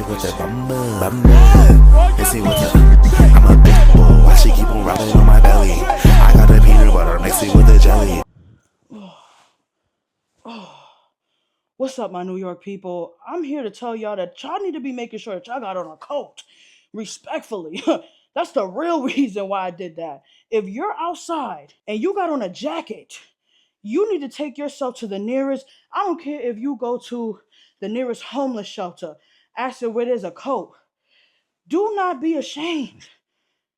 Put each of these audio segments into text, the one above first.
with that bum. Mixy with the, I'm a big boy. Why she keep on rubbing on my belly? I got the peanut butter, mix it with the jelly. What's up, my New York people? I'm here to tell y'all that y'all need to be making sure that y'all got on a coat. Respectfully. That's the real reason why I did that. If you're outside and you got on a jacket, you need to take yourself to the nearest. I don't care if you go to the nearest homeless shelter, ask them where there's a coat. Do not be ashamed.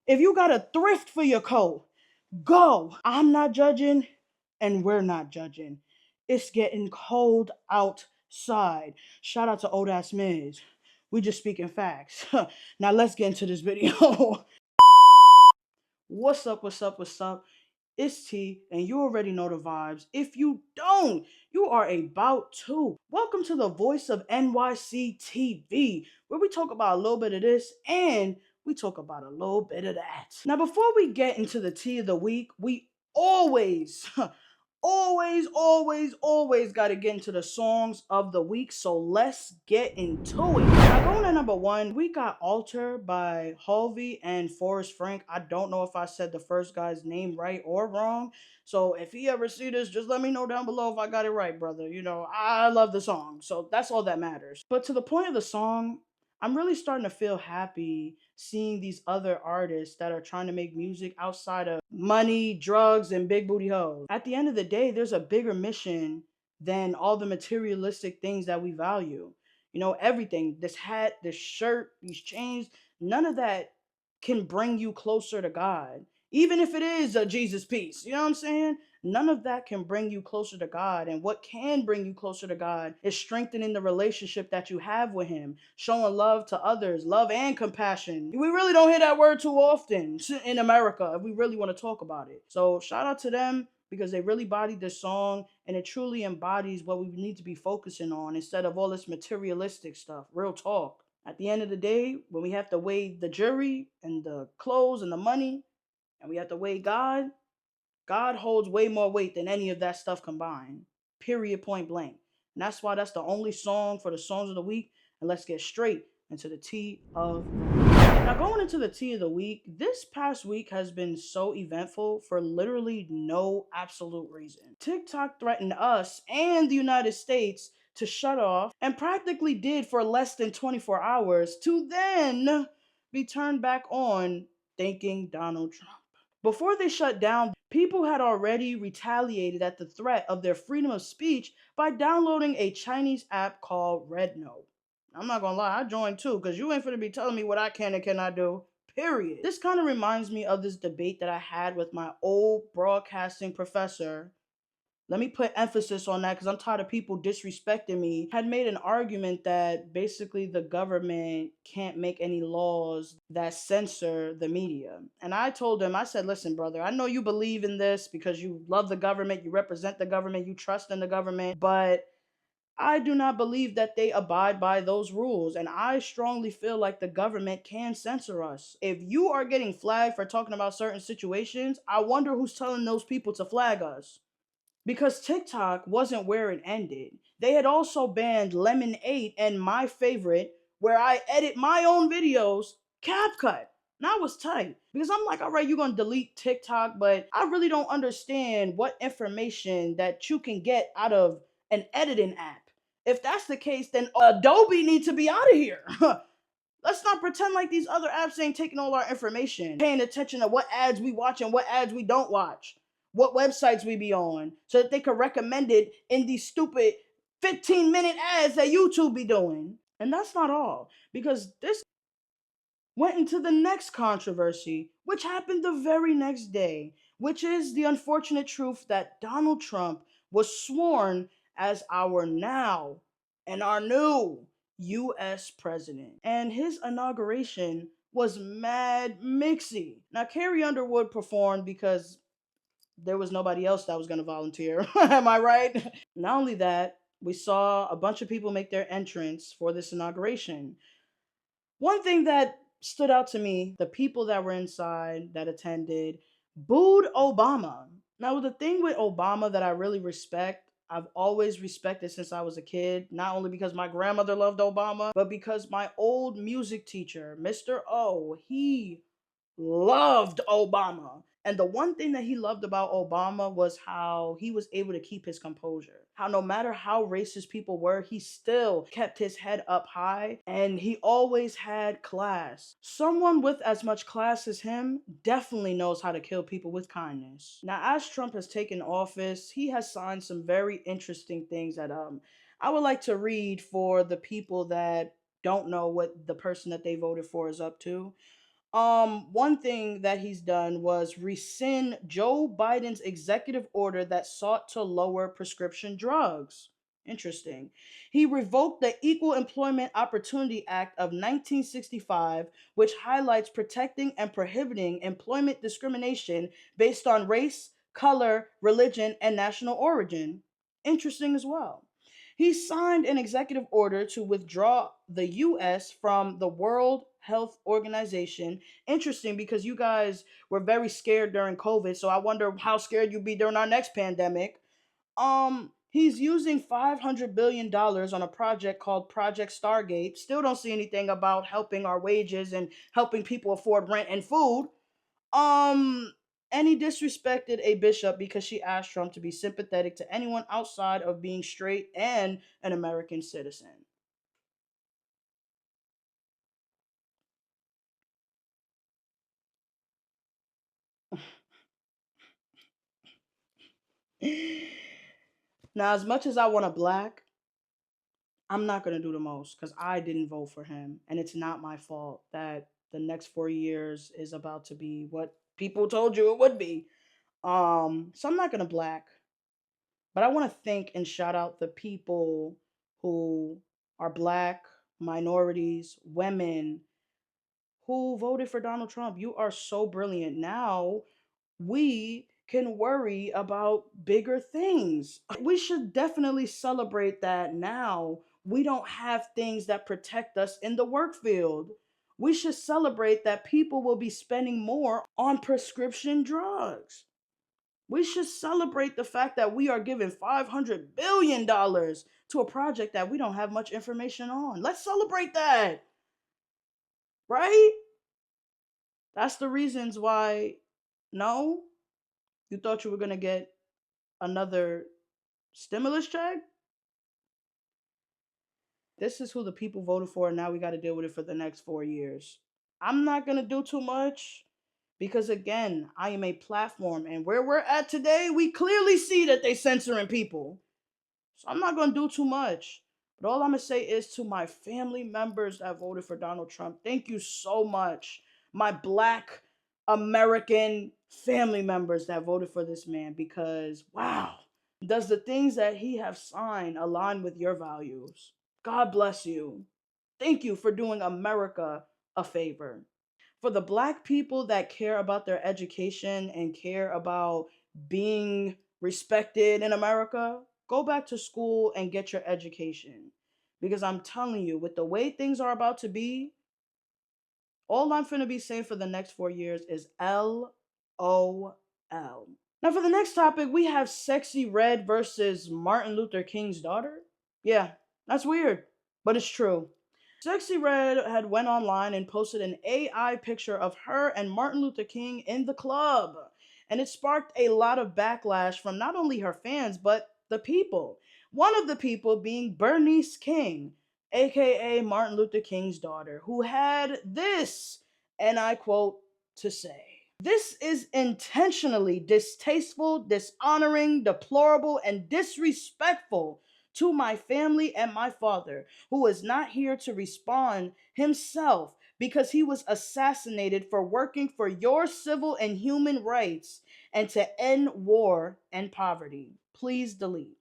If you got a thrift for your coat, go. I'm not judging, and we're not judging. It's getting cold outside. Shout out to Old Ass Miz. We just speaking facts. Now let's get into this video. What's up, what's up, what's up? It's T, and you already know the vibes. If you don't, you are about to. Welcome to the Voice of NYC TV, where we talk about a little bit of this and we talk about a little bit of that. Now, before we get into the tea of the week, we always, always got to get into the songs of the week. So let's get into it. Now, going to number one, we got Alter by Halvey and Forrest Frank. I don't know if I said the first guy's name right or wrong. So if he ever see this, just let me know down below if I got it right, brother. You know, I love the song. So that's all that matters. But to the point of the song, I'm really starting to feel happy seeing these other artists that are trying to make music outside of money, drugs, and big booty hoes. At the end of the day, there's a bigger mission than all the materialistic things that we value. You know, everything, this hat, this shirt, these chains, none of that can bring you closer to God. Even if it is a Jesus piece, you know what I'm saying? None of that can bring you closer to God. And what can bring you closer to God is strengthening the relationship that you have with Him, showing love to others, love and compassion. We really don't hear that word too often in America if we really want to talk about it. So shout out to them because they really bodied this song and it truly embodies what we need to be focusing on instead of all this materialistic stuff. Real talk. At the end of the day, when we have to weigh the jury and the clothes and the money, and we have to weigh God, God holds way more weight than any of that stuff combined. Period, point blank. And that's why that's the only song for the songs of the week. And let's get straight into the tea of the week. Now, going into the tea of the week, this past week has been so eventful for literally no absolute reason. TikTok threatened us and the United States to shut off and practically did for less than 24 hours to then be turned back on, thanking Donald Trump. Before they shut down, people had already retaliated at the threat of their freedom of speech by downloading a Chinese app called Red Note. I'm not gonna lie, I joined too, because you ain't finna be telling me what I can and cannot do. Period. This kind of reminds me of this debate that I had with my old broadcasting professor. Let me put emphasis on that because I'm tired of people disrespecting me. Had made an argument that basically the government can't make any laws that censor the media. And I told him, I said, listen, brother, I know you believe in this because you love the government, you represent the government, you trust in the government, but I do not believe that they abide by those rules. And I strongly feel like the government can censor us. If you are getting flagged for talking about certain situations, I wonder who's telling those people to flag us. Because TikTok wasn't where it ended. They had also banned Lemonade and my favorite, where I edit my own videos, CapCut. And I was tight. Because I'm like, all right, you're going to delete TikTok, but I really don't understand what information that you can get out of an editing app. If that's the case, then Adobe needs to be out of here. Let's not pretend like these other apps ain't taking all our information, paying attention to what ads we watch and what ads we don't watch, what websites we be on, so that they can recommend it in these stupid 15-minute ads that YouTube be doing. And that's not all, because this went into the next controversy, which happened the very next day, which is the unfortunate truth that Donald Trump was sworn as our now and our new US president. And his inauguration was mad mixy. Now, Carrie Underwood performed because there was nobody else that was going to volunteer. Am I right? Not only that, we saw a bunch of people make their entrance for this inauguration. One thing that stood out to me, the people that were inside that attended booed Obama. Now, the thing with Obama that I really respect, I've always respected since I was a kid, not only because my grandmother loved Obama, but because my old music teacher, Mr. O, he loved Obama. And the one thing that he loved about Obama was how he was able to keep his composure. How no matter how racist people were, he still kept his head up high and he always had class. Someone with as much class as him definitely knows how to kill people with kindness. Now, as Trump has taken office, he has signed some very interesting things that I would like to read for the people that don't know what the person that they voted for is up to. One thing that he's done was rescind Joe Biden's executive order that sought to lower prescription drugs. Interesting. He revoked the Equal Employment Opportunity Act of 1965, which highlights protecting and prohibiting employment discrimination based on race, color, religion, and national origin. Interesting as well. He signed an executive order to withdraw the US from the World Health Organization. Interesting because you guys were very scared during COVID, so I wonder how scared you'll be during our next pandemic. He's using $500 billion on a project called Project Stargate. Still don't see anything about helping our wages and helping people afford rent and food. Um, and he disrespected a bishop because she asked Trump to be sympathetic to anyone outside of being straight and an American citizen. Now, as much as I want a black, I'm not going to do the most because I didn't vote for him. And it's not my fault that the next 4 years is about to be what people told you it would be. So I'm not going to black, but I want to thank and shout out the people who are black, minorities, women who voted for Donald Trump. You are so brilliant. Now we can worry about bigger things. We should definitely celebrate that now we don't have things that protect us in the work field. We should celebrate that people will be spending more on prescription drugs. We should celebrate the fact that we are giving $500 billion to a project that we don't have much information on. Let's celebrate that, right? That's the reasons why. No, you thought you were going to get another stimulus check? This is who the people voted for, and now we got to deal with it for the next 4 years. I'm not going to do too much because, again, I am a platform, and where we're at today, we clearly see that they censoring people. So I'm not going to do too much. But all I'm going to say is to my family members that voted for Donald Trump, thank you so much. My black American family members that voted for this man because, wow, does the things that he have signed align with your values? God bless you. Thank you for doing America a favor. For the black people that care about their education and care about being respected in America, go back to school and get your education. Because I'm telling you, with the way things are about to be, all I'm finna be saying for the next 4 years is LOL. Now, for the next topic, we have Sexy Red versus Martin Luther King's daughter. Yeah, that's weird, but it's true. Sexy Red had went online and posted an AI picture of her and Martin Luther King in the club. And it sparked a lot of backlash from not only her fans, but the people. One of the people being Bernice King, aka Martin Luther King's daughter, who had this, and I quote, to say. This is intentionally distasteful, dishonoring, deplorable, and disrespectful to my family and my father, who is not here to respond himself because he was assassinated for working for your civil and human rights and to end war and poverty. Please delete.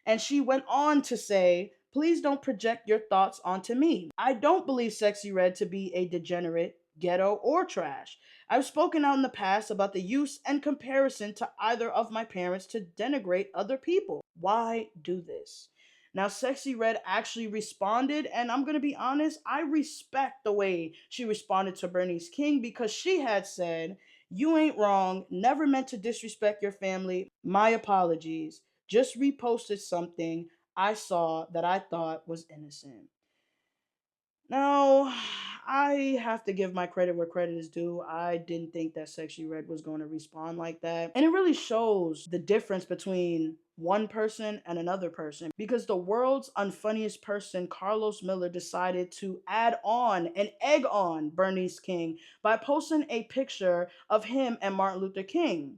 And she went on to say, please don't project your thoughts onto me. I don't believe Sexy Red to be a degenerate, ghetto, or trash. I've spoken out in the past about the use and comparison to either of my parents to denigrate other people. Why do this? Now, Sexy Red actually responded, and I'm going to be honest, I respect the way she responded to Bernice King because she had said, you ain't wrong, never meant to disrespect your family, my apologies. just reposted something I saw that I thought was innocent. Now, I have to give my credit where credit is due. I didn't think that Sexy Red was going to respond like that. And it really shows the difference between one person and another person, because the world's unfunniest person, Carlos Miller, decided to add on and egg on Bernice King by posting a picture of him and Martin Luther King.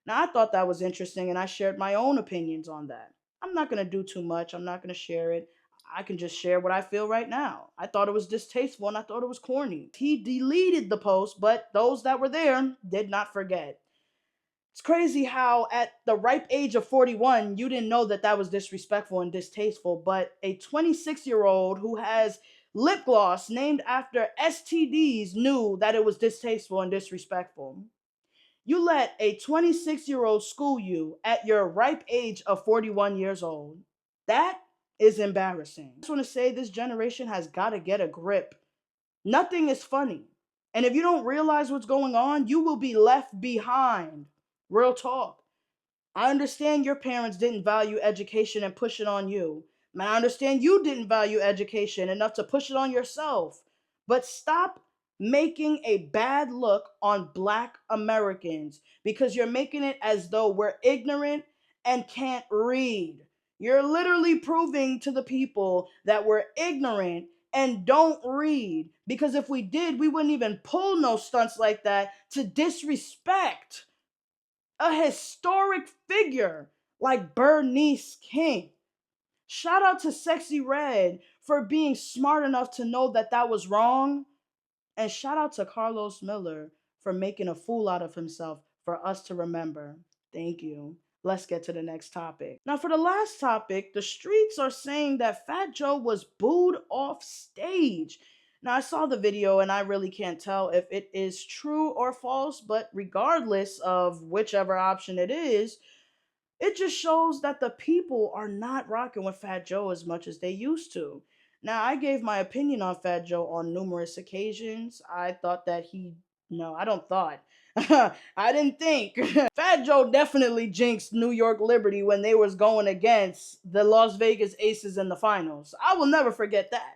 Now, I thought that was interesting and I shared my own opinions on that. I'm not going to do too much, I'm not going to share it. I can just share what I feel right now. I thought it was distasteful and I thought it was corny. He deleted the post, but those that were there did not forget. It's crazy how at the ripe age of 41, you didn't know that that was disrespectful and distasteful, but a 26-year-old who has lip gloss named after STDs knew that it was distasteful and disrespectful. You let a 26-year-old school you at your ripe age of 41 years old. That is embarrassing. I just want to say this generation has got to get a grip. Nothing is funny. And if you don't realize what's going on, you will be left behind. Real talk. I understand your parents didn't value education and push it on you. Man, I understand you didn't value education enough to push it on yourself. But stop making a bad look on Black Americans because you're making it as though we're ignorant and can't read. You're literally proving to the people that we're ignorant and don't read, because if we did, we wouldn't even pull no stunts like that to disrespect a historic figure like Bernice King. Shout out to Sexy Red for being smart enough to know that that was wrong. And shout out to Carlos Miller for making a fool out of himself for us to remember. Thank you. Let's get to the next topic. Now, for the last topic, the streets are saying that Fat Joe was booed off stage. Now, I saw the video and I really can't tell if it is true or false, but regardless of whichever option it is, it just shows that the people are not rocking with Fat Joe as much as they used to. Now, I gave my opinion on Fat Joe on numerous occasions. I thought that he, no, I don't thought. I didn't think. Fat Joe definitely jinxed New York Liberty when they was going against the Las Vegas Aces in the finals. I will never forget that.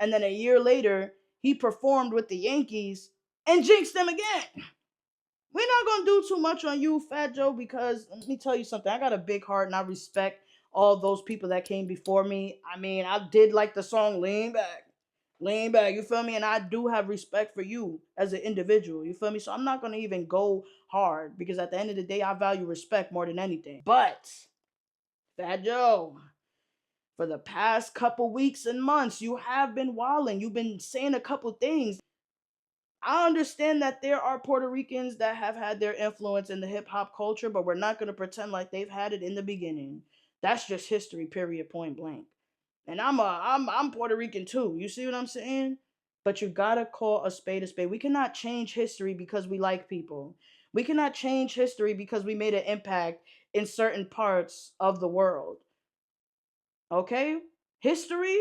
And then a year later, he performed with the Yankees and jinxed them again. We're not gonna do too much on you, Fat Joe, because let me tell you something. I got a big heart and I respect all those people that came before me. I mean, I did like the song Lean Back. Lean back, you feel me? And I do have respect for you as an individual, you feel me? So I'm not gonna even go hard because at the end of the day, I value respect more than anything. But, Fat Joe, for the past couple weeks and months, you have been wilding. You've been saying a couple things. I understand that there are Puerto Ricans that have had their influence in the hip hop culture, but we're not going to pretend like they've had it in the beginning. That's just history, period, point blank. And I'm Puerto Rican too. You see what I'm saying? But you gotta call a spade a spade. We cannot change history because we like people. We cannot change history because we made an impact in certain parts of the world. Okay? History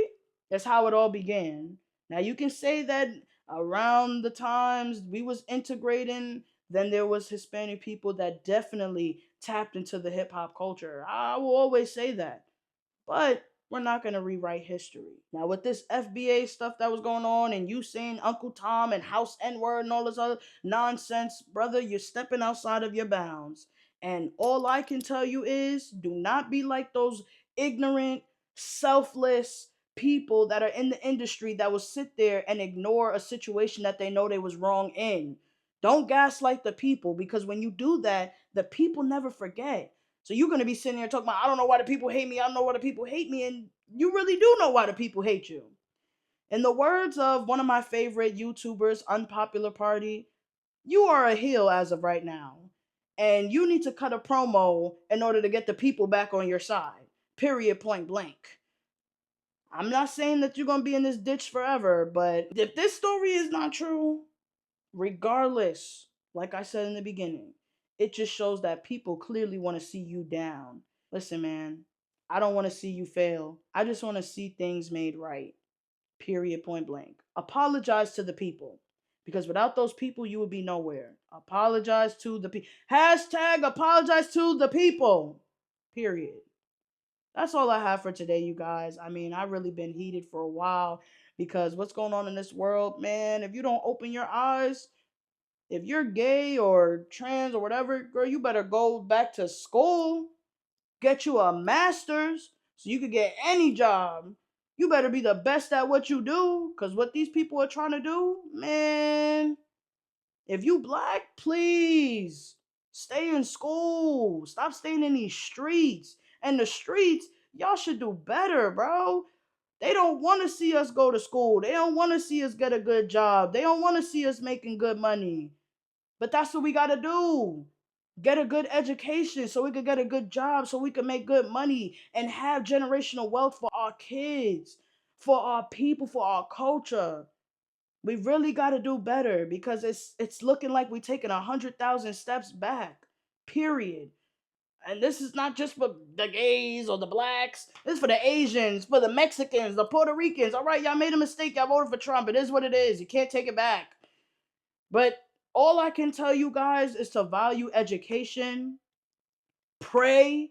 is how it all began. Now you can say that around the times we was integrating, then there was Hispanic people that definitely tapped into the hip hop culture. I will always say that. But we're not going to rewrite history. Now, with this FBA stuff that was going on and you saying Uncle Tom and House N-word and all this other nonsense, brother, you're stepping outside of your bounds. And all I can tell you is do not be like those ignorant, selfless people that are in the industry that will sit there and ignore a situation that they know they was wrong in. Don't gaslight the people, because when you do that, the people never forget. So you're going to be sitting there talking about, I don't know why the people hate me. I don't know why the people hate me. And you really do know why the people hate you. In the words of one of my favorite YouTubers, Unpopular Party, you are a heel as of right now. And you need to cut a promo in order to get the people back on your side. Period, point blank. I'm not saying that you're going to be in this ditch forever, but if this story is not true, regardless, like I said in the beginning, it just shows that people clearly want to see you down. Listen, man, I don't want to see you fail. I just want to see things made right. Period, point blank. Apologize to the people. Because without those people, you would be nowhere. Apologize to the people. Hashtag apologize to the people. Period. That's all I have for today, you guys. I mean, I've really been heated for a while because what's going on in this world, man, if you don't open your eyes, if you're gay or trans or whatever, girl, you better go back to school, get you a master's so you could get any job. You better be the best at what you do, because what these people are trying to do, man, if you black, please stay in school. Stop staying in these streets. And the streets, y'all should do better, bro. They don't want to see us go to school. They don't want to see us get a good job. They don't want to see us making good money. But that's what we got to do. Get a good education so we could get a good job, so we can make good money and have generational wealth for our kids, for our people, for our culture. We really got to do better because it's looking like we're taking 100,000 steps back. Period. And this is not just for the gays or the blacks. This is for the Asians, for the Mexicans, the Puerto Ricans. All right, y'all made a mistake. Y'all voted for Trump. It is what it is. You can't take it back. But all I can tell you guys is to value education, pray,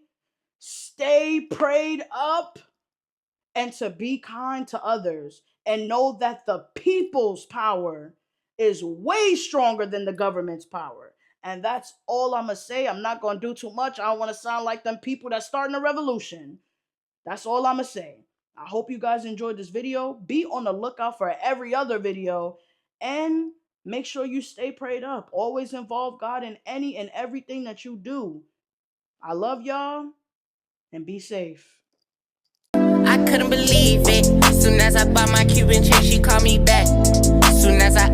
stay prayed up, and to be kind to others. And know that the people's power is way stronger than the government's power. And that's all I'm going to say. I'm not going to do too much. I don't want to sound like them people that's starting a revolution. That's all I'm going to say. I hope you guys enjoyed this video. Be on the lookout for every other video. And make sure you stay prayed up. Always involve God in any and everything that you do. I love y'all. And be safe. I couldn't believe it. Soon as I bought my Cuban chick, she called me back. Soon as I